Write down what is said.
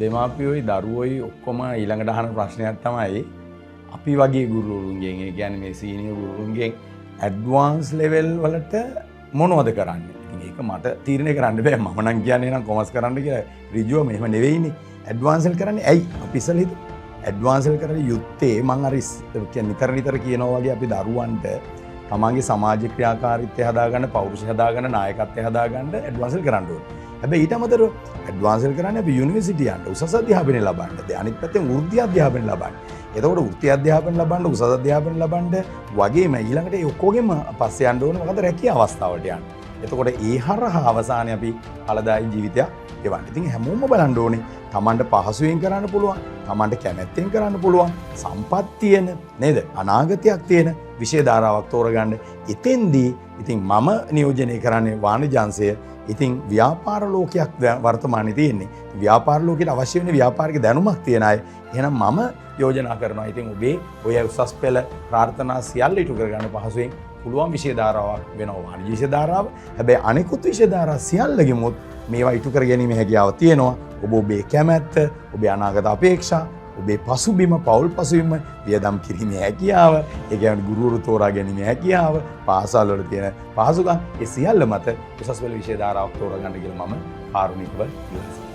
දෙමාපියෝයි දරුවෝයි ඔක්කොම ඊළඟට අහන ප්‍රශ්නයක් තමයි අපි වගේ ගුරුවරුන්ගෙන් ඒ කියන්නේ මේ සීනියර් ගුරුවරුන්ගෙන් ඇඩ්වාන්ස් ලෙවල් වලට මොනවද කරන්නේ? ඉතින් ඒක මට තීරණය කරන්න බෑ. මම නම් කියන්නේ නම් කොමර්ස් කරන්න කියලා ඍජුව මෙහෙම නෙවෙයිනේ. ඇඩ්වාන්ස් එක කරන්නේ ඇයි? අපි ඉස්සෙල්ලා හිතුවා ඇඩ්වාන්ස් එක කරන්නේ යුත්තේ මම අර නිතර කියනවා වගේ අපි දරුවන්ට තමන්ගේ සමාජ ක්‍රියාකාරීත්වය හදාගන්න, පෞරුෂය හදාගන්න, නායකත්වය හදාගන්න ඇඩ්වාන්ස් එක කරන්න ඕනේ. හැබැයි ඊට අමතරව ඇඩ්වාන්ස් එක කරන්නේ අපි යුනිවර්සිටි යන්න, උසස් අධ්‍යාපනය ලබන්න. අනිත් පැත්තෙන් වෘත්ති අධ්‍යාපනය ලබන්න. එතකොට වෘත්ති අධ්‍යාපනය ලබන්න, උසස් අධ්‍යාපනය ලබන්න වගේම ඊළඟට ඒ ඔක්කොගෙම පස්සේ යන්න ඕනේ මොකද රැකියාව අවස්ථාවට යන්න. එතකොට ඒ හරහා අවසානයේ අපි ඵලදායී ජීවිතයක් ගෙවන්න. ඉතින් හැමෝම බලන්න ඕනේ තමන්ට පහසුවෙන් කරන්න පුළුවන්, තමන්ට කැමැත්තෙන් කරන්න පුළුවන්, සම්පත් තියෙන නේද? අනාගතයක් තියෙන විෂය ධාරාවක් තෝරගන්න. එතෙන්දී ඉතින් මම නියෝජනය කරන්නේ වාණිජාංශය. ඉතින් ව්‍යාපාර ලෝකයක් වර්තමානයේ තියෙන්නේ. ව්‍යාපාර ලෝකෙට අවශ්‍ය වෙන ව්‍යාපාරික දැනුමක් තියෙන අය. එහෙනම් මම යෝජනා කරනවා. ඉතින් ඔබේ ඔය උසස් පෙළ ප්‍රාර්ථනා සියල්ල ඉටු කරගන්න පහසුවෙන් පුළුවන් විෂය ධාරාවක් වෙනවා වාණිජ විෂය ධාරාව. හැබැයි අනිකුත් විෂය ධාරා සියල්ලගෙමුත් මේවා ඉටු කර ගැනීම හැකියාව තියෙනවා. ඔබ ඔබේ කැමැත්ත, ඔබේ අනාගත අපේක්ෂා, ඔබේ පසුබිම, පෞල් පසුබිම වියදම් කිරීමේ හැකියාව, ඒ කියන්නේ ගුරුවරු තෝරා ගැනීමේ හැකියාව, පාසල් වල තියෙන පහසුකම්, ඒ සියල්ල මත උසස් පෙළ විෂය ධාරාවක් තෝරා ගන්න කියලා මම කාරුණිකව ඉල්ලනවා.